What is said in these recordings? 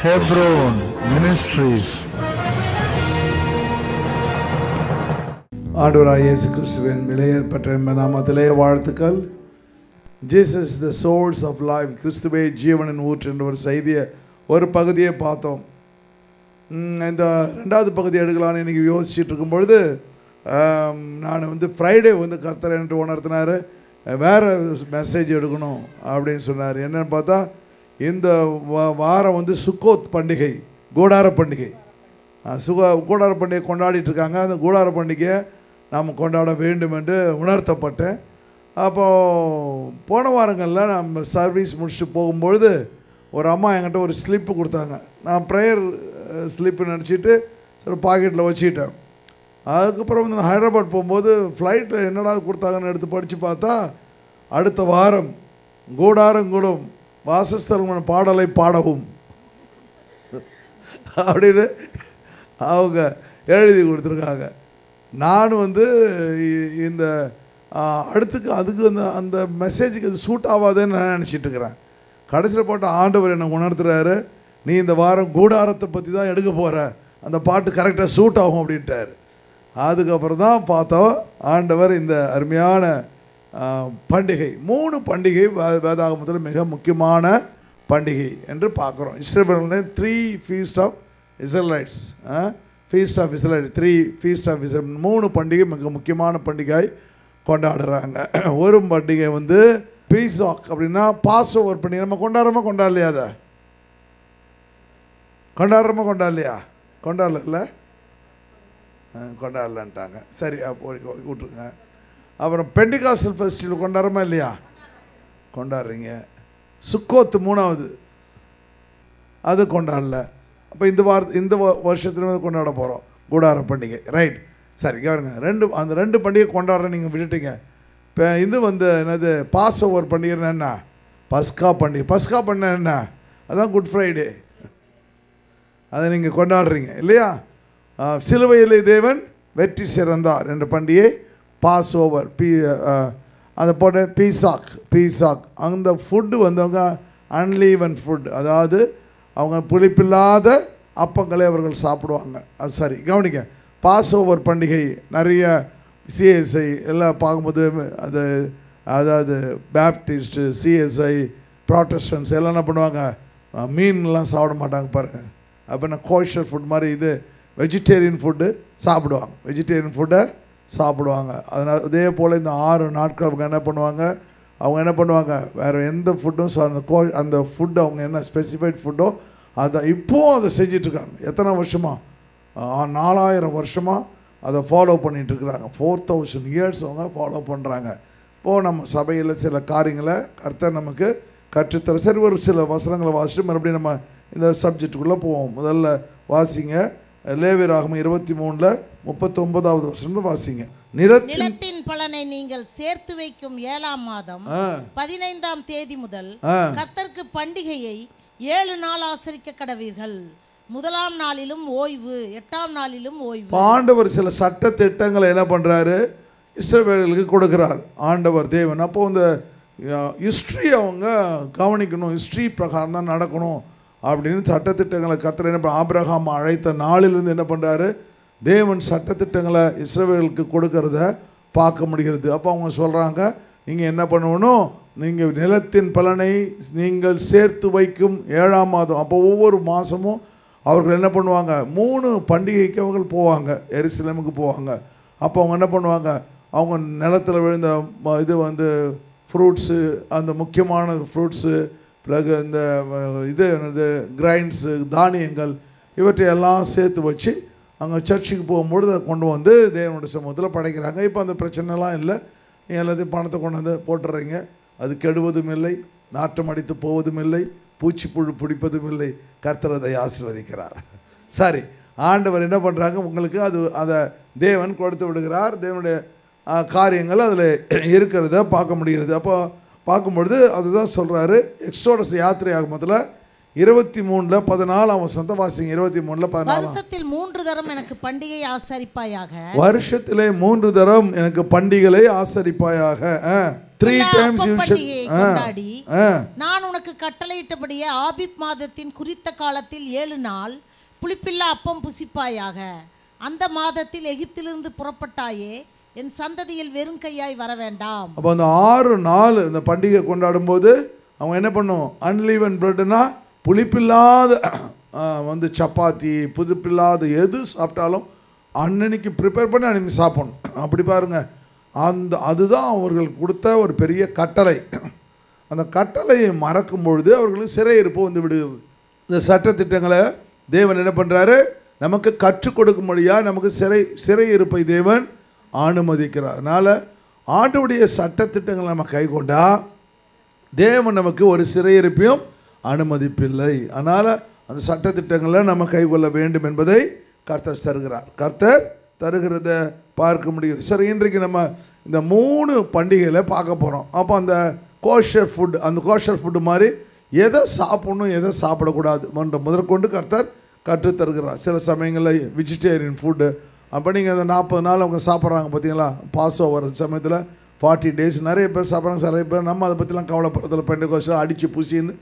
Hebron Ministries. ஆண்டவராகிய இயேசு கிறிஸ்துவின் விலையேறப்பட்ட நாமத்திலே வாழ்த்துக்கள். Jesus the source of life, கிறிஸ்துவே ஜீவனின் ஊற்று என்ற ஒரு செய்தியை ஒரு பகுதியை பார்த்தோம். இந்த ரெண்டாவது பகுதி எடுக்கலான்னு இன்றைக்கி யோசிச்சுட்டு இருக்கும் பொழுது நான் ஃப்ரைடே கர்த்தர் என்று உணர்த்தினார், வேறு மெசேஜ் எடுக்கணும் அப்படின்னு சொன்னார். என்னென்னு பார்த்தா இந்த வாரம் சுக்கோத் பண்டிகை, கூடார பண்டிகை. கூடார பண்டிகை கொண்டாடிட்டு இருக்காங்க. அந்த கூடார பண்டிகையை நாம் கொண்டாட வேண்டும் என்று உணர்த்தப்பட்டேன். அப்போது போன வாரங்களில் நம்ம சர்வீஸ் முடிச்சுட்டு போகும்பொழுது ஒரு அம்மா என்கிட்ட ஒரு ஸ்லிப்பு கொடுத்தாங்க. நான் ப்ரேயர் ஸ்லிப்பு நினச்சிட்டு சரி பாக்கெட்டில் வச்சுக்கிட்டேன். அதுக்கப்புறம் நான் ஹைதராபாத் போகும்போது ஃப்ளைட்டில் என்னடா கொடுத்தாங்கன்னு எடுத்து படித்து பார்த்தா, அடுத்த வாரம் கூடாரங்களும் வாசஸ்தலமான பாடலை பாடவும் அப்படின்னு அவங்க எழுதி கொடுத்துருக்காங்க. நானும் இந்த அதுக்கு அந்த மெசேஜுக்கு அது சூட் ஆகாதுன்னு நான் நினச்சிட்டு இருக்கிறேன். கடைசியில் போட்ட ஆண்டவர் என்னை உணர்த்துறாரு, நீ இந்த வாரம் கூடாரத்தை பற்றி தான் எடுக்க போகிற, அந்த பாட்டு கரெக்டாக சூட் ஆகும் அப்படின்ட்டார். அதுக்கப்புறம் தான் பார்த்தோம் ஆண்டவர் இந்த அருமையான பண்டிகை, 3 பண்டிகை வேதாகமத்தில் மிக முக்கியமான பண்டிகை என்று பார்க்குறோம். இஸ்ரவேலில் 3 feast of Israelites, feast of Israelite 3 feast of Israel, 3 பண்டிகை மிக முக்கியமான பண்டிகை கொண்டாடுறாங்க. ஒரு பண்டிகை பீசாக் அப்படின்னா பாஸ் ஓவர் பண்டிகை. நம்ம கொண்டாடலையா? அதை கொண்டாடலையா? கொண்டாடல கொண்டாடலான்ட்டாங்க. சரி, அப்போ விட்ருங்க. அப்புறம் பெண்டிகாஸ்டல் ஃபெஸ்டிவல் கொண்டாடுறோமா இல்லையா? கொண்டாடுறீங்க. சுக்கோத்து 3வது, அது கொண்டாடல. அப்போ இந்த வருஷத்துல கொண்டாட போகிறோம் கூடார பண்டிகை. ரைட், சரி கவனிங்க. அந்த 2 பண்டிகை கொண்டாடுற நீங்கள் விட்டுட்டீங்க. இப்போ என்னது பாஸ் ஓவர் பண்டிகைன்னா என்ன? பஸ்கா பண்டிகை. பஸ்கா பண்ண என்ன? அதான் குட் ஃப்ரைடே. அதை நீங்கள் கொண்டாடுறீங்க இல்லையா? சிலுவையிலே தேவன் வெற்றி சிறந்தார் என்ற பண்டிகை பாஸ் ஓவர். அதை போட்ட பீசாக். அந்த ஃபுட்டு அவங்க அன்லீவன் ஃபுட், அதாவது அவங்க புளிப்பில்லாத அப்பங்களை அவர்கள் சாப்பிடுவாங்க. அது சரி கவனிக்க. பாஸ் ஓவர் பண்டிகை நிறைய சிஎஸ்ஐ எல்லாம் பார்க்கும்போது அதாவது பேப்டிஸ்ட்டு, சிஎஸ்ஐ, ப்ராட்டஸ்டன்ஸ் எல்லாம் என்ன பண்ணுவாங்க, மீன்லாம் சாப்பிட மாட்டாங்க பாருங்கள். அப்போ நான் கோஷர் ஃபுட் மாதிரி இது வெஜிடேரியன் ஃபுட்டு சாப்பிடுவாங்க. வெஜிடேரியன் ஃபுட்டை சாப்பிடுவாங்க. அதனால் அதே போல் இந்த 6 நாட்கள் அவங்க என்ன பண்ணுவாங்க, வேறு எந்த ஃபுட்டும் அந்த ஃபுட்டு அவங்க என்ன ஸ்பெசிஃபைட் ஃபுட்டோ அதை இப்போவும் அதை செஞ்சிட்ருக்காங்க. எத்தனை வருஷமாக? 4000 வருஷமாக அதை ஃபாலோ பண்ணிகிட்ருக்குறாங்க. 4000 இயர்ஸ் அவங்க ஃபாலோ பண்ணுறாங்க. இப்போது நம்ம சபையில் சில காரியங்களை கர்த்தர் நமக்கு கற்றுத்தர. சரி, ஒரு சில வசனங்களை வாசிட்டு மறுபடியும் நம்ம இந்த சப்ஜெக்டுக்குள்ளே போவோம். முதல்ல வாசிங்க, லேவியராகமம் 23:39வது வசனம் வாசிங்க. நிலத்தின் பலனை நீங்கள் சேர்த்து வைக்கும் 7ஆம் மாதம் 15ஆம் தேதி முதல் கர்த்தருக்கு பண்டிகையை 7 நாள் ஆசரிக்க கடவீர்கள். 1ஆம் நாளிலும் ஓய்வு, 8ஆம் நாளிலும் ஓய்வு. ஆண்டவர் சில சட்ட திட்டங்களை என்ன பண்ணுறாரு, இஸ்ரவேலுக்கு கொடுக்குறார் ஆண்டவர் தேவன். அப்போ இந்த ஹிஸ்ட்ரி அவங்க கவனிக்கணும், ஹிஸ்ட்ரி பிரகாரம் தான் நடக்கணும் அப்படின்னு சட்டத்திட்டங்களை கர்த்தர் என்ன ஆபிரகாம் அழைத்த நாளிலிருந்து என்ன பண்ணுறாரு, தேவன் சட்டத்திட்டங்களை இஸ்ரவேலுக்கு கொடுக்கறத பார்க்க முடிகிறது. அப்போ அவங்க சொல்கிறாங்க, நீங்கள் என்ன பண்ணணும், நீங்கள் நிலத்தின் பலனை நீங்கள் சேர்த்து வைக்கும் 7ஆம் மாதம். அப்போ ஒவ்வொரு மாதமும் அவர்கள் என்ன பண்ணுவாங்க, 3 பண்டிகைக்கு அவர்கள் போவாங்க, எருசலேமுக்கு போவாங்க. அப்போ அவங்க என்ன பண்ணுவாங்க, அவங்க நிலத்தில் விழுந்த இது ஃப்ரூட்ஸு, அந்த முக்கியமான ஃப்ரூட்ஸு, பிறகு இந்த என்னது கிரைன்ஸு, தானியங்கள், இவற்றையெல்லாம் சேர்த்து வச்சு அங்கே சர்ச்சுக்கு போகும்பொழுது அதை கொண்டு தேவனுடைய சமூகத்தில் படைக்கிறாங்க. இப்போ அந்த பிரச்சனைலாம் இல்லை, எல்லாத்தையும் பணத்தை கொண்டு போட்டுடுறீங்க. அது கெடுவதும் இல்லை, நாற்றம் அடித்து போவதும் இல்லை, பூச்சி புழு பிடிப்பதும் இல்லை. கர்த்தர் அதை ஆசீர்வதிக்கிறார். சரி, ஆண்டவர் என்ன பண்ணுறாங்க, உங்களுக்கு அதை தேவன் கொடுத்து விடுகிறார். தேவனுடைய காரியங்கள் அதில் இருக்கிறத பார்க்க முடிகிறது. அப்போ பார்க்கும்பொழுது அதுதான் சொல்கிறாரு. எக்ஸோடஸ் யாத்திரை ஆகமத்தில் 23:14 வசனத்தை வாசிங்க. 23:14. வருஷத்தில் 3 தரம் எனக்கு பண்டிகை ஆசரிப்பாயாக. வருஷத்திலே 3 தரம் எனக்கு பண்டிகைகளை ஆசரிப்பாயாக. 3 times you should. நான் உனக்கு கட்டளையிட்டபடியே ஆபிப் மாதத்தின் குறித்த காலத்தில் 7 நாள் புளிப்பில்லா அப்பம் புசிப்பாயாக. அந்த மாதத்தில் எகிப்திலிருந்து புறப்பட்டாயே, என் சந்ததியில் வெறும் கையாய் வர வேண்டாம். அப்போ அந்த 6 நாள் இந்த பண்டிகை கொண்டாடும் போது அவங்க என்ன பண்ணும்? அன்லீவன் பிரெட்னா புளிப்பில்லாத வந்து சப்பாத்தி, புதுப்பில்லாத எது சாப்பிட்டாலும் அன்னன்னைக்கு ப்ரிப்பேர் பண்ணி அன்னைக்கு சாப்பிடணும். அப்படி பாருங்க, அதுதான் அவர்களுக்கு கொடுத்த ஒரு பெரிய கட்டளை. அந்த கட்டளையை மறக்கும் பொழுது அவர்களுக்கு சிறையிருப்பு வந்து விடுகிறது. இந்த சட்டத்திட்டங்களை தேவன் என்ன பண்ணுறாரு? நமக்கு கற்றுக் கொடுக்கும்படியாக நமக்கு சிறையிருப்பை தேவன் அனுமதிக்கிறார். அதனால் ஆண்டவருடைய சட்டத்திட்டங்களை நம்ம கை கொண்டா தேவன் நமக்கு ஒரு சிறையிருப்பையும் அனுமதிப்பில்லை. அதனால் அந்த சட்டத்திட்டங்களை நம்ம கை கொள்ள வேண்டும் என்பதை கர்த்தர் தருகிறார். கர்த்தர் தருகிறத பார்க்க முடியும். சரி, இன்றைக்கு நம்ம இந்த 3 பண்டிகைகளை பார்க்க போகிறோம். அப்போ அந்த கோஷர் ஃபுட், அந்த கோஷர் ஃபுட்டு மாதிரி எதை சாப்பிடணும் எதை சாப்பிடக்கூடாது என்ற முதற்கொண்டு கர்த்தர் கற்றுத்தருகிறார். சில சமயங்களில் வெஜிடேரியன் ஃபுட்டு, அப்போ நீங்கள் அந்த 40 நாள் அவங்க சாப்பிட்றாங்க பார்த்தீங்களா? பாஸ் ஓவர் சமயத்தில் 40 days நிறைய பேர் சாப்பிட்றாங்க. நிறைய பேர் நம்ம அதை பற்றிலாம் கவலைப்படுறதில்ல. பெண்டகோஸ்டல் அடித்து புசின்னு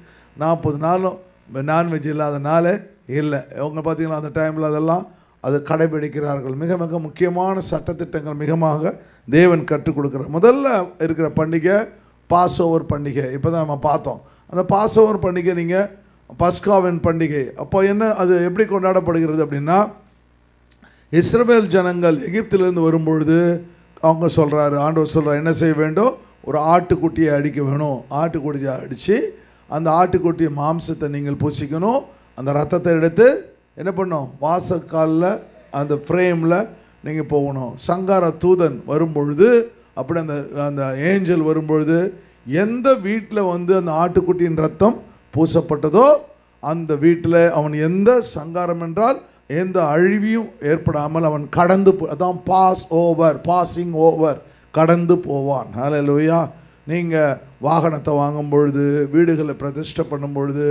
40 நாளும் நான்வெஜ் இல்லாத நாளே இல்லை. அவங்க பார்த்தீங்களா அந்த டைமில் அதெல்லாம் அது கடைபிடிக்கிறார்கள். மிக மிக முக்கியமான சட்டத்திட்டங்கள் மிகமாக தேவன் கற்றுக் கொடுக்குறார். முதல்ல இருக்கிற பண்டிகை பாஸ் ஓவர் பண்டிகை. இப்போ தான் நம்ம பார்த்தோம். அந்த பாஸ் ஓவர் பண்டிகை நீங்கள் பஸ்காவின் பண்டிகை. அப்போ என்ன, அது எப்படி கொண்டாடப்படுகிறது அப்படின்னா, இஸ்ரவேல் ஜனங்கள் எகிப்திலிருந்து வரும்பொழுது அவங்க சொல்கிறாரு, ஆண்டவர் சொல்கிறார் என்ன செய்ய வேண்டும்? ஒரு ஆட்டுக்குட்டியை அடிக்க வேணும். ஆட்டுக்குட்டியை அடித்து அந்த ஆட்டுக்குட்டியை மாம்சத்தை நீங்கள் பூசிக்கணும். அந்த ரத்தத்தை எடுத்து என்ன பண்ணணும்? வாசக்காலில் அந்த ஃப்ரேமில் நீங்கள் போகணும். சங்கார தூதன் வரும்பொழுது, அப்படி அந்த ஏஞ்சல் வரும்பொழுது எந்த வீட்டில் வந்து அந்த ஆட்டுக்குட்டியின் ரத்தம் பூசப்பட்டதோ அந்த வீட்டில் அவன் எந்த சங்காரம் என்றால் எந்த அழிவியும் ஏற்படாமல் அவன் கடந்து அதான் பாசிங் ஓவர், கடந்து போவான். ஹல்லேலூயா. நீங்கள் வாகனத்தை வாங்கும் பொழுது, வீடுகளை பிரதிஷ்டை பண்ணும் பொழுது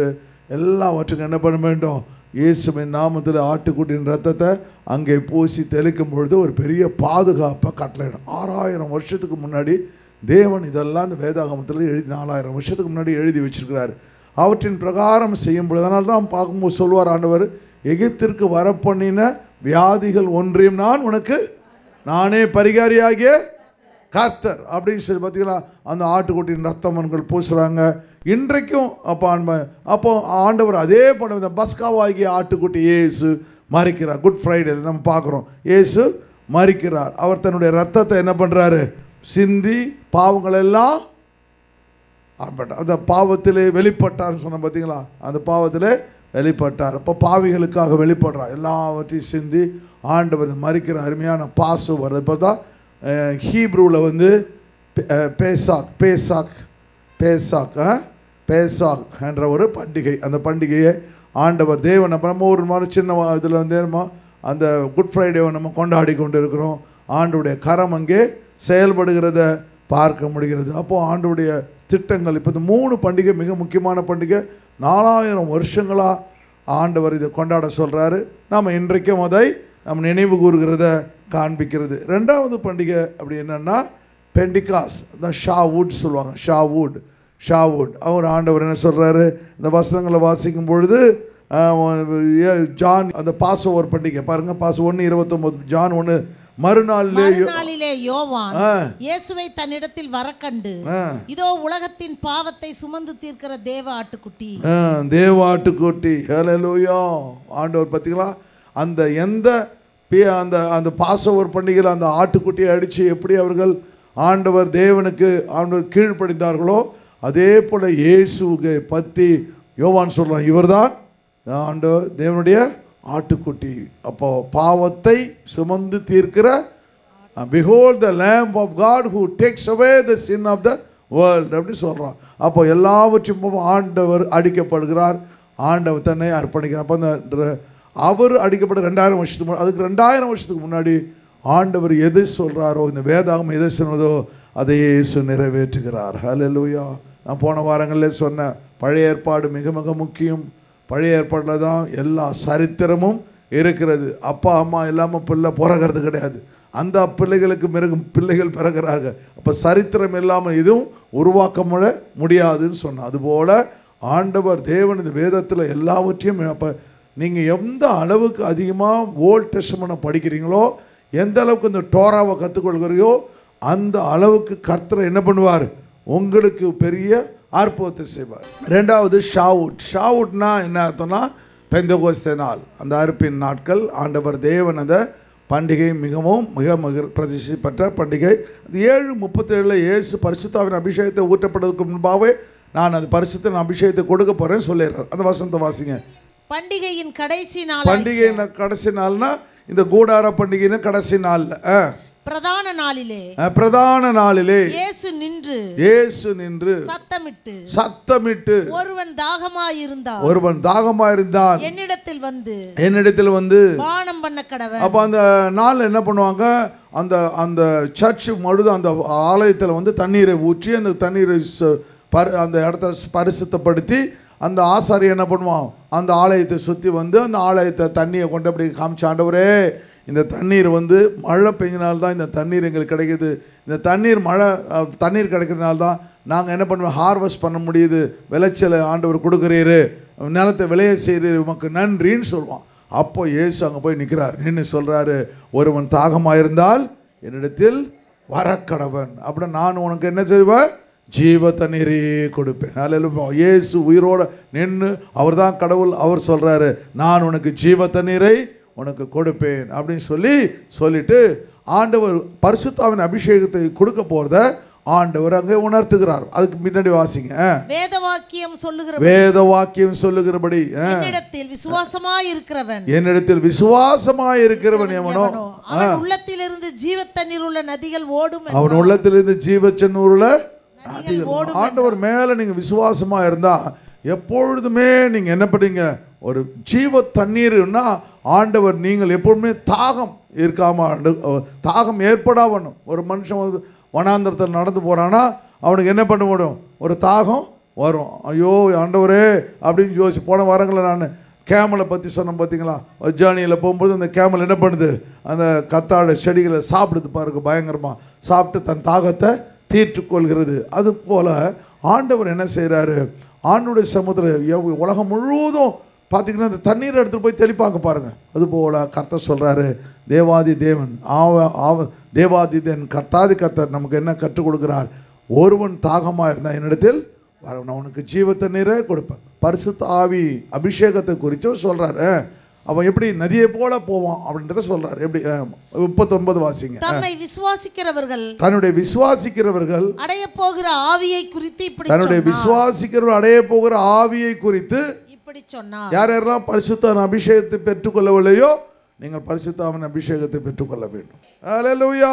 எல்லாவற்றுக்கும் என்ன பண்ண வேண்டும்? இயேசுவின் நாமத்தில் ஆட்டுக்குட்டியின் ரத்தத்தை அங்கே பூசி தெளிக்கும் பொழுது ஒரு பெரிய பாதுகாப்பை கட்டளையிடும். 6000 வருஷத்துக்கு முன்னாடி தேவன் இதெல்லாம் இந்த வேதாகமத்தில் 4000 வருஷத்துக்கு முன்னாடி எழுதி வச்சிருக்கிறார். அவற்றின் பிரகாரம் செய்யும் பொழுது, அதனால தான் பார்க்கும்போது சொல்வார் ஆண்டவர், எகிப்திற்கு வரப்பண்ணின வியாதிகள் ஒன்றையும் நான் உனக்கு நானே பரிகாரியாகிய கர்த்தர் அப்படின்னு சொல்லி பார்த்தீங்களா? அந்த ஆட்டுக்குட்டியின் ரத்தமன்கள் பூசுகிறாங்க இன்றைக்கும். அப்போ ஆண்டவர் அதே போல இந்த பஸ்காவாகிய ஆட்டுக்குட்டி இயேசு மரிக்கிறார். குட் ஃப்ரைடே நம்ம பார்க்குறோம், இயேசு மரிக்கிறார். அவர் தன்னுடைய ரத்தத்தை என்ன பண்ணுறாரு? சிந்தி பாவங்களெல்லாம் அந்த பாவத்திலே வெளிப்பட்டார்னு சொன்ன பார்த்தீங்களா? அந்த பாவத்திலே வெளிப்பட்டார். அப்போ பாவிகளுக்காக வெளிப்படுறார். எல்லாவற்றையும் சிந்தி ஆண்டவர் மரிக்கிற அருமையான பாசு வருது. இப்போ தான் ஹீப்ரூவில் வந்து பேசாக் என்ற ஒரு பண்டிகை. அந்த பண்டிகையை ஆண்டவர் தேவன் நம்ம ஒரு மாதிரி சின்ன இதில் வந்து அந்த குட் ஃப்ரைடேவை நம்ம கொண்டாடி கொண்டு இருக்கிறோம். ஆண்டவுடைய கரம் அங்கே செயல்படுகிறத பார்க்க முடிகிறது. அப்போது ஆண்டவுடைய திட்டங்கள். இப்போ இந்த 3 பண்டிகை மிக முக்கியமான பண்டிகை. 4000 வருஷங்களாக ஆண்டவர் இதை கொண்டாட சொல்கிறாரு. நாம் இன்றைக்கும் அதை நம்ம நினைவு கூறுகிறத காண்பிக்கிறது. 2வது பண்டிகை அப்படி என்னென்னா பெண்டிகாஸ், தான் ஷாவுட் சொல்லுவாங்க. ஷாவுட் அவர் ஆண்டவர் என்ன சொல்கிறாரு? இந்த வசனங்களை வாசிக்கும் பொழுது ஜான் அந்த பாஸ் ஓவர் பண்டிகை பாருங்கள், பாஸ் 1:29 ஜான் 1 மறுநாளிலே யோவான் இயேசுவை தன்னிடத்தில் வரக்கண்டு, இதோ உலகத்தின் பாவத்தை சுமந்து தீர்க்கிற தேவ ஆட்டுக்குட்டி. ஹல்லேலூயா. ஆண்டவர் பார்த்தீங்களா அந்த எந்த அந்த பாஸ் ஓவர் பண்டிகையில் அந்த ஆட்டுக்குட்டியை அடித்து எப்படி அவர்கள் ஆண்டவர் தேவனுக்கு ஆண்டவர் கீழ்ப்படிந்தார்களோ அதே போல் இயேசுவை பற்றி யோவான் சொல்கிறான், இவர்தான் ஆண்டவர் தேவனுடைய ஆட்டுக்குட்டி. அப்போ பாவத்தை சுமந்து தீர்க்கிற behold the lamb of God who takes away the sin of the world அப்படி சொல்கிறான். அப்போ எல்லாவற்றையும் ஆண்டவர் அடிக்கப்படுகிறார், ஆண்டவர் தன்னை அர்ப்பணிக்கிறார். அப்போ அவர் அடிக்கப்பட்ட 2000 வருஷத்துக்கு முன்னாடி, அதுக்கு 2000 வருஷத்துக்கு முன்னாடி ஆண்டவர் எது சொல்கிறாரோ, இந்த வேதாகம் எதை சொன்னதோ அதை இயேசு நிறைவேற்றுகிறார். ஹல்லேலூயா. நான் போன வாரங்களில் சொன்னேன், பழைய ஏற்பாடு மிக மிக முக்கியம். பழைய ஏற்பாட்டில் தான் எல்லா சரித்திரமும் இருக்கிறது. அப்பா அம்மா இல்லாமல் பிள்ளை பிறக்கிறது கிடையாது, அந்த பிள்ளைகளுக்கு பிள்ளைகள் பிறகுறாங்க. அப்போ சரித்திரம் இல்லாமல் எதுவும் உருவாக்க முடியாதுன்னு சொன்னேன். அதுபோல் ஆண்டவர் தேவன் இந்த வேதத்தில் எல்லாவற்றையும் அப்போ நீங்கள் எந்த அளவுக்கு அதிகமாக ஓல்ட் டெஸ்டமென்ட்டை படிக்கிறீங்களோ, எந்த அளவுக்கு இந்த டோராவை கற்றுக்கொள்கிறீங்களோ, அந்த அளவுக்கு கர்த்தர் என்ன பண்ணுவார், உங்களுக்கு பெரிய அற்புதத்தை செய்வார். ரெண்டாவது ஷாவுட். ஷாவுட்னா என்ன அர்த்தம்னா பெந்தெகோஸ்தே நாள், அந்த அறுப்பின் நாட்கள். ஆண்டவர் தேவன் அந்த பண்டிகை மிகவும் மிக பிரதிஷ்டை பெற்ற பண்டிகை. அது 7:37 இயேசு பரிசுத்தாவின் அபிஷேகத்தை ஊற்றப்படுவதற்கு முன்பாகவே நான் அது பரிசுத்த அபிஷேகத்தை கொடுக்க போகிறேன் சொல்லிடுறேன். அந்த வசனத்தை வாசிங்க. பண்டிகையின் கடைசி நாள். பண்டிகையின் கடைசி நாள்னா இந்த கூடார பண்டிகையின் கடைசி நாள். பிரதான நாளிலே இயேசு நின்று சத்தமிட்டு ஒருவன் தாகமாயிருந்தான் என்னிடத்தில் வந்து பானம் பண்ண கடவன். அப்ப அந்த நாள் என்ன பண்ணுவாங்க, அந்த அந்த சர்ச் முழுதும் அந்த ஆலயத்தில் வந்து தண்ணீரை ஊற்றி அந்த தண்ணீரை அந்த இடத்த பரிசுத்தப்படுத்தி அந்த ஆசாரி என்ன பண்ணுவான், அந்த ஆலயத்தை சுற்றி வந்து அந்த ஆலயத்தை தண்ணியை கொண்டு அப்படி காமிச்சு, ஆண்டவரே இந்த தண்ணீர் வந்து மழை பெஞ்சினால்தான் இந்த தண்ணீர் எங்களுக்கு கிடைக்கிது, இந்த தண்ணீர் கிடைக்கிறதுனால தான் நாங்கள் என்ன பண்ணுவோம், ஹார்வெஸ்ட் பண்ண முடியுது, விளைச்சலை ஆண்டவர் கொடுக்குறீரு, நிலத்தை விளைய செய்கிறீர், உமக்கு நன்றின்னு சொல்லுவான். அப்போ இயேசு அங்கே போய் நிற்கிறார், நின்று சொல்கிறாரு, ஒருவன் தாகமாயிருந்தால் என்னிடத்தில் வரக்கடவன், அப்படி நான் உனக்கு என்ன செய்வேன், ஜீவ தண்ணீரே கொடுப்பேன். அல்லேலூயா. இயேசு உயிரோடு நின்று, அவர் தான் கடவுள், அவர் சொல்கிறாரு, நான் உனக்கு ஜீவ தண்ணீரை உனக்கு கொடுப்பேன் அப்படின்னு சொல்லிட்டு ஆண்டவர் பரிசுத்தாவின் அபிஷேகத்தை கொடுக்க போகிறத ஆண்டவர் அங்கே உணர்த்துகிறார். அதுக்கு பின்னாடி வாசிங்க. வேதவாக்கியம் சொல்லுகிறபடி என்னிடத்தில் விசுவாசமாயிருக்கிறவன் எவனோ அவன் உள்ளத்திலிருந்து ஜீவ தண்ணீர் உள்ள நதிகள் ஓடும். அவன் உள்ளத்திலிருந்து ஜீவ தண்ணீர் உள்ள நதிகள் ஓடும். ஆண்டவர் மேல நீங்க விசுவாசமா இருந்தா எப்பொழுதுமே நீங்க என்ன பண்ணீங்க, ஒரு ஜீவ தண்ணீர்னா ஆண்டவர் நீங்கள் எப்பொழுதுமே தாகம் தாகம் ஏற்படாமணும். ஒரு மனுஷன் வனாந்தரத்தில் நடந்து போகிறான்னா அவனுக்கு என்ன பண்ண முடியும், ஒரு தாகம் வரும். ஐயோ ஆண்டவரே அப்படின்னு யோசி. போன வாரங்களில் நான் கேமலை பற்றி சொன்னேன் பார்த்தீங்களா, ஜானியில் போகும்போது அந்த கேமல் என்ன பண்ணுது, அந்த கத்தாழ செடிகளை சாப்பிடுது பாருங்க, பயங்கரமாக சாப்பிட்டு தன் தாகத்தை தீர்த்துக்கொள்கிறது. அது போல் ஆண்டவர் என்ன செய்கிறாரு, ஆண்டுடைய சமுத்திரம் உலகம் முழுவதும் பார்த்தீங்கன்னா அந்த தண்ணீரை எடுத்துகிட்டு போய் தெளிப்பாங்க பாருங்கள். அதுபோல் கர்த்தர் சொல்கிறாரு, தேவாதி தேவன் தேவாதி தேவன் கர்த்தாதி கர்த்தர் நமக்கு என்ன கற்றுக் கொடுக்குறார், ஒருவன் தாகமாக இருந்தால் என்னிடத்தில் நான் உனக்கு ஜீவ தண்ணீரை கொடுப்பேன். பரிசுத்த ஆவி அபிஷேகத்தை குறித்து சொல்கிறாரு. அவன் எப்படி நதியை போல போவான் அப்படின்றத சொல்றாரு. எப்படி 39 வாசிங்க. தன்னுடைய விசுவாசிக்கிறவர்கள் அடைய போகிற ஆவியை குறித்து இப்படி தன்னுடைய விசுவாசிக்கிறவர்கள் அடைய போகிற ஆவியை குறித்து இப்படி சொன்னார். யாரெல்லாம் பரிசுத்த அபிஷேகத்தை பெற்றுக்கொள்ளவில்லையோ நீங்கள் பரிசுத்தாவின் அபிஷேகத்தை பெற்றுக்கொள்ள வேண்டும். அல்லேலூயா.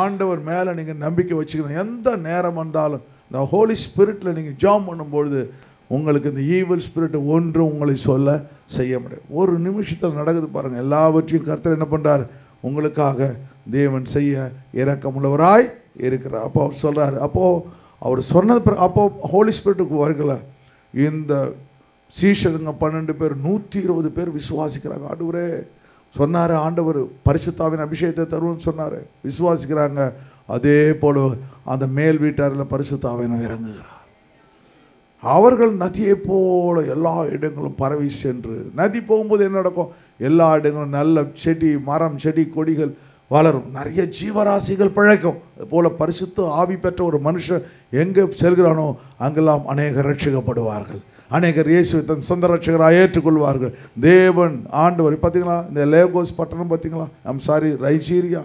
ஆண்டவர் மேலே நீங்கள் நம்பிக்கை வச்சுக்கணும். எந்த நேரம் வந்தாலும் இந்த ஹோலி ஸ்பிரிட்டில் நீங்கள் ஜாம் பண்ணும்பொழுது உங்களுக்கு இந்த ஈவில் ஸ்பிரிட் ஒன்றும் உங்களை செய்ய முடியாது. ஒரு நிமிஷத்தில் நடக்குது பாருங்கள். எல்லாவற்றையும் கர்த்தர் என்ன பண்ணுறார், உங்களுக்காக தேவன் செய்ய இரக்கமுள்ளவராய் இருக்கிறார். அப்போ அவர் சொல்கிறார், அப்போது அவர் சொன்னது அப்போது ஹோலி ஸ்பிரிட்டுக்கு வருகலை. இந்த சீஷருங்க 12 பேர் 120 பேர் விசுவாசிக்கிறாங்க. ஆண்டவரே சொன்னார், ஆண்டவர் பரிசுத்தாவின் அபிஷேகத்தை தருவோம்னு சொன்னார், விசுவாசிக்கிறாங்க. அதே போல் அந்த மேல் வீட்டாரில் பரிசுத்தாவின் இறங்குகிறார். அவர்கள் நதியை போல எல்லா இடங்களும் பரவி சென்று, நதி போகும்போது என்ன நடக்கும், எல்லா இடங்களும் நல்ல செடி மரம் செடி கொடிகள் வளரும், நிறைய ஜீவராசிகள் பிழைக்கும். அதுபோல் பரிசுத்த ஆவி பெற்ற ஒரு மனுஷன் எங்கே செல்கிறானோ அங்கெல்லாம் அநேகர் ரட்சிக்கப்படுவார்கள். அநேகர் இயேசு தன் சொந்த ரட்சகராக ஏற்றுக்கொள்வார்கள். தேவன் ஆண்டவர் பார்த்தீங்களா, இந்த லேகோஸ் பட்டணம் பார்த்தீங்களா, நைஜீரியா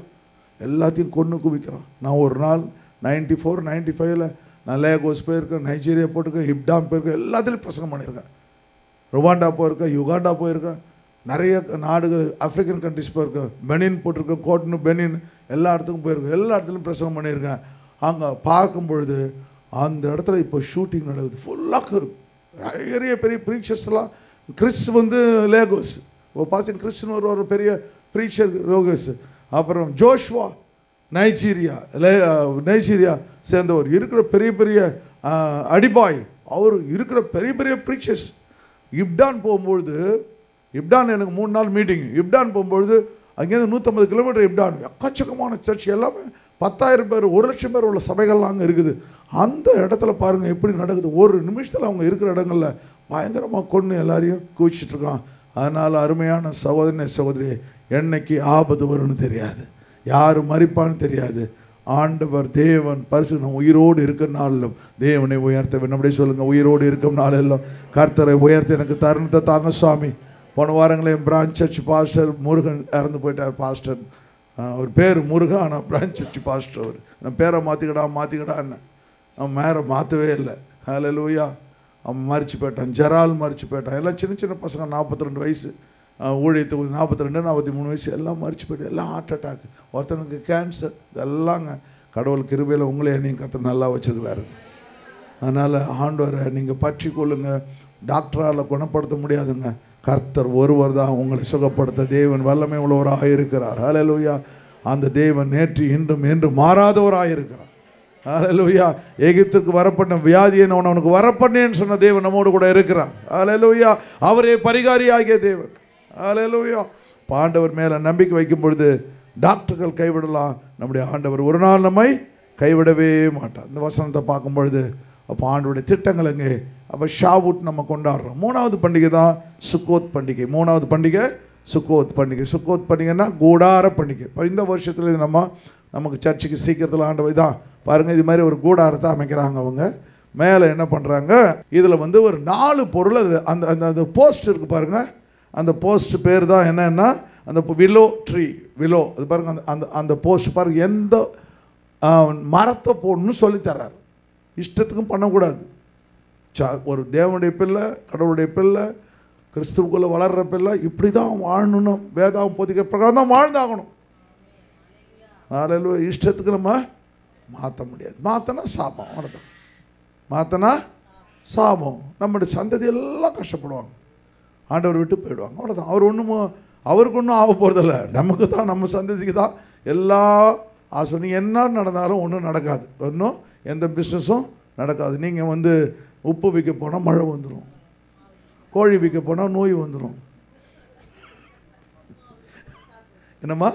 எல்லாத்தையும் கொண்டு குவிக்கிறான். நான் ஒரு நாள் 94, 95 நான் லேகோஸ் போயிருக்கேன், நைஜீரியா போட்டிருக்கேன், ஹிப்டாம் போயிருக்கேன், எல்லாத்துலேயும் பிரசங்கம் பண்ணியிருக்கேன். ருவாண்டா போயிருக்கேன், யுகாண்டா போயிருக்கேன், நிறைய நாடுகள் ஆஃப்ரிக்கன் கண்ட்ரிஸ் போயிருக்கேன், பெனின் போட்டிருக்கேன், கோட்னு பெனின் எல்லா இடத்துக்கும் போயிருக்கேன், எல்லா இடத்துலையும் பிரசங்கம் பண்ணியிருக்கேன். அங்கே பார்க்கும் பொழுது அந்த இடத்துல இப்போ ஷூட்டிங் நடக்குது. ஃபுல்லாக நிறைய பெரிய ப்ரீச்சர்ஸ்லாம். கிறிஸ் லேகோஸ் பார்த்தீங்க, கிறிஸ்ன்னு ஒரு பெரிய ப்ரீச்சர் லேகோஸ். அப்புறம் ஜோஷ்வா நைஜீரியா சேர்ந்தவர் இருக்கிற பெரிய பெரிய அடிபாய், அவர் இருக்கிற பெரிய பெரிய ப்ரீச்சர்ஸ். இப்டான் போகும்பொழுது, இப்டான் எனக்கு 3 நாள் மீட்டிங். இப்டான் போகும்பொழுது அங்கேருந்து 150 கிலோமீட்டர் இப்டான், எக்கச்சக்கமான சர்ச், எல்லாமே 10,000 பேர் 1,00,000 பேர் உள்ள சபைகள்லாம் அங்கே இருக்குது. அந்த இடத்துல பாருங்கள் எப்படி நடக்குது. ஒரு நிமிஷத்தில் அவங்க இருக்கிற இடங்களில் பயங்கரமாக கொண்டு எல்லாரையும் குவிச்சிட்ருக்கான். அதனால் அருமையான சகோதரனே சகோதரி, என்னைக்கு ஆபத்து வரும்னு தெரியாது, யார் மறிப்பான்னு தெரியாது. ஆண்டவர் தேவன் பரிசு நம்ம உயிரோடு இருக்கிற நாளிலும் தேவனை உயர்த்த நம்முடைய சொல்லுங்கள், உயிரோடு இருக்கும் நாளெல்லாம் கர்த்தரை உயர்த்த எனக்கு தருணத்தை தாங்க சுவாமி. போன வாரங்களே பிரான்ச் சர்ச் பாஸ்டர் முருகன் இறந்து போயிட்டார். பாஸ்டர் ஒரு பேர் முருகன், ஆனால் பிரான்ச் சர்ச் பாஸ்டர். அவர் நான் பேரை மாற்றிக்கடான்னு அவன் மேரை மாற்றவே இல்லை. ஹல்லேலூயா. அவன் மறிச்சு போயிட்டான். ஜெரால் மறிச்சு போயிட்டான். எல்லாம் சின்ன சின்ன பசங்க, 42 வயசு ஊழியத்துக்கு, 42 43 வயசு எல்லாம் மறிச்சு போய்ட்டு, எல்லாம் ஹார்ட் அட்டாக், ஒருத்தனுக்கு கேன்சர். இதெல்லாங்க கடவுள் கிருபையில் உங்களே நீங்கள் கர்த்தர் நல்லா வச்சுருக்கிறாரு. அதனால் ஆண்டவரை நீங்கள் பற்றி கொள்ளுங்க. டாக்டரால் குணப்படுத்த முடியாதுங்க, கர்த்தர் ஒருவர் தான் உங்களை சுகப்படுத்த தேவன் வல்லமை உள்ளவராக இருக்கிறார். ஹல்லேலூயா. அந்த தேவன் நேற்று இன்றும் என்று மாறாதவராக இருக்கிறார். ஹல்லேலூயா. எகிப்துக்கு வரப்பட்ட வியாதியை நான் உனக்கு வரப்பண்ணேன்னு சொன்ன தேவன் நம்மோடு கூட இருக்கிறார். ஹல்லேலூயா. அவரே பரிகாரி ஆகிய தேவன். ஹல்லேலூயா. ஆண்டவர் மேலே நம்பிக்கை வைக்கும் பொழுது டாக்டர்கள் கைவிடலாம், நம்முடைய ஆண்டவர் ஒரு நாள் நம்மை கைவிடவே மாட்டார். இந்த வசனத்தை பார்க்கும் பொழுது அப்போ ஆண்டவருடைய திட்டங்கள் எங்கே? அப்போ ஷாவுட் நம்ம கொண்டாடுறோம். 3வது பண்டிகை தான் சுக்கோத் பண்டிகை. 3வது பண்டிகை சுக்கோத் பண்டிகை. சுக்கோத் பண்டிகைன்னா கூடார பண்டிகை. இப்போ இந்த வருஷத்தில் இது நமக்கு சர்ச்சுக்கு சீக்கிரத்தில் ஆண்டவர் தான் பாருங்கள், இது மாதிரி ஒரு கூடாரத்தை அமைக்கிறாங்க. அவங்க மேலே என்ன பண்ணுறாங்க, இதில் ஒரு 4 பொருள் அந்த அந்த போஸ்ட் இருக்குது பாருங்கள். அந்த போஸ்ட் பேர் தான் என்னன்னா அந்த வில்லோ ட்ரீ. வில்லோ அது பாருங்கள். அந்த அந்த அந்த போஸ்ட் பாருங்கள், எந்த மரத்தை போடணும்னு சொல்லித்தரார். இஷ்டத்துக்கும் பண்ணக்கூடாது. ஒரு தேவனுடைய பிள்ளை, கடவுளுடைய பிள்ளை, கிறிஸ்துவுக்குள்ளே வளர்கிற பிள்ளை இப்படி தான் வாழணும்னு வேதாவும் போதிக்கிற பிரகாரம் தான் வாழ்ந்தாகணும். அதில் இஷ்டத்துக்கு நம்ம மாற்ற முடியாது. மாற்றினா சாபம். அவ்வளோதான். மாற்றினா சாபம். நம்முடைய சந்ததி எல்லாம் கஷ்டப்படுவாங்க, ஆண்டவர் விட்டு போயிடுவாங்க. அவ்வளோதான். அவருக்கு ஒன்றும் ஆக போகிறதில்ல, நமக்கு தான், நம்ம சந்ததிக்கு தான் எல்லா ஆசை. நீங்கள் என்ன நடந்தாலும் ஒன்றும் நடக்காது, ஒன்றும் எந்த பிஸ்னஸும் நடக்காது. நீங்கள் உப்பு விற்க போனால் மழை வந்துடும், கோழி விற்க போனால் நோய் வந்துடும். என்னம்மா?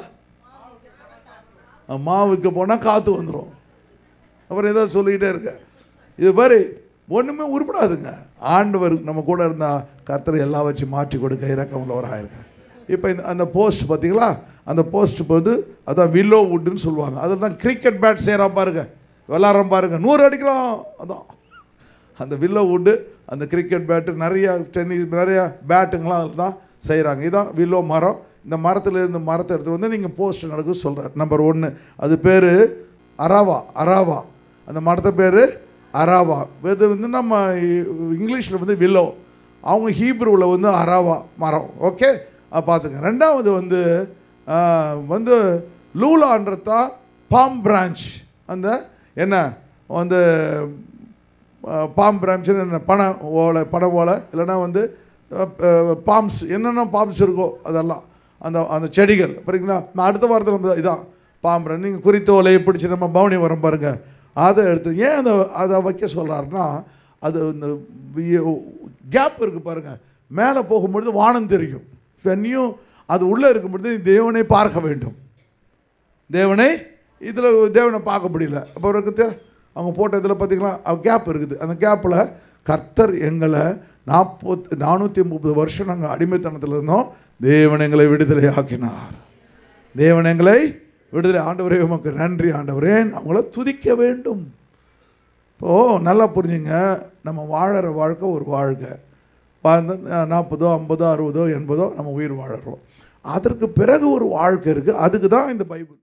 மாவு விற்க போனால் காற்று வந்துடும். அப்புறம் ஏதாவது சொல்லிக்கிட்டே இருக்க. இது மாதிரி ஒன்றுமே உருப்படாதுங்க. ஆண்டவர் நம்ம கூட இருந்தால் கர்த்தர் எல்லாம் வச்சு மாற்றி கொடுக்க இறக்கம் உள்ளவராக இருக்கிறார். இப்போ அந்த போஸ்ட் பார்த்தீங்களா, அந்த போஸ்ட் அதான் வில்லோ வுட்டுன்னு சொல்லுவாங்க. அதில் தான் கிரிக்கெட் பேட் செய்கிறான் பாருங்க, விளாட்றோம் பாருங்க, 100 அடிக்கலாம். அதான் அந்த வில்லோ வுட்டு, அந்த கிரிக்கெட் பேட்டு, நிறையா டென்னிஸ், நிறையா பேட்டுங்களாம் அதில் தான் செய்கிறாங்க. இதுதான் வில்லோ மரம். இந்த மரத்துலேருந்து மரத்தை எடுத்துகிட்டு நீங்கள் போஸ்ட் நடக்க சொல்கிறார். நம்பர் 1 அது பேர் அராவா. அந்த மரத்தை பேர் அராவா. இது நம்ம இங்கிலீஷில் வில்லோ, அவங்க ஹீப்ரூவில் அராவா மரம். ஓகே, பார்த்துங்க. 2வது லூலான்றதா பாம் பிரான்ச். அந்த என்ன பாம் பிரான்ச்சுன்னு என்ன, பனை ஓலை இல்லைன்னா பாம்ஸ், என்னென்ன பாம்ஸ் இருக்கோ அதெல்லாம் அந்த செடிகள். சரிங்களா? நான் அடுத்த வாரத்தில் நம்ம இதான் பாம்புறேன். நீங்கள் குறித்தோலையை பிடிச்சி நம்ம பவுனி வரம் பாருங்கள், அதை எடுத்து ஏன் அதை வைக்க சொல்கிறாருன்னா, அது இந்த கேப் இருக்குது பாருங்கள், மேலே போகும்பொழுது வானம் தெரியும். வெண்ணியும் அது உள்ளே இருக்கும்பொழுது தேவனை பார்க்க வேண்டும். தேவனை பார்க்க முடியல. அப்போ அவங்க போட்ட இதில் பார்த்தீங்களா கேப் இருக்குது. அந்த கேப்பில் கர்த்தர் எங்களை 430 வருஷம் நாங்கள் அடிமைத்தனத்தில் இருந்தோம். தேவன் எங்களை விடுதலை ஆக்கினார். தேவன் எங்களை விடுதலை. ஆண்டவரே உமக்கு நன்றி ஆண்டவரே, அவங்கள துதிக்க வேண்டும். இப்போது நல்லா புரிஞ்சுங்க, நம்ம வாழற வாழ்க்கை ஒரு வாழ்க்கை. 40, 50, 60, 80 நம்ம உயிர் வாழறோம். அதற்கு பிறகு ஒரு வாழ்க்கை இருக்குது. அதுக்கு தான் இந்த பைபிள்.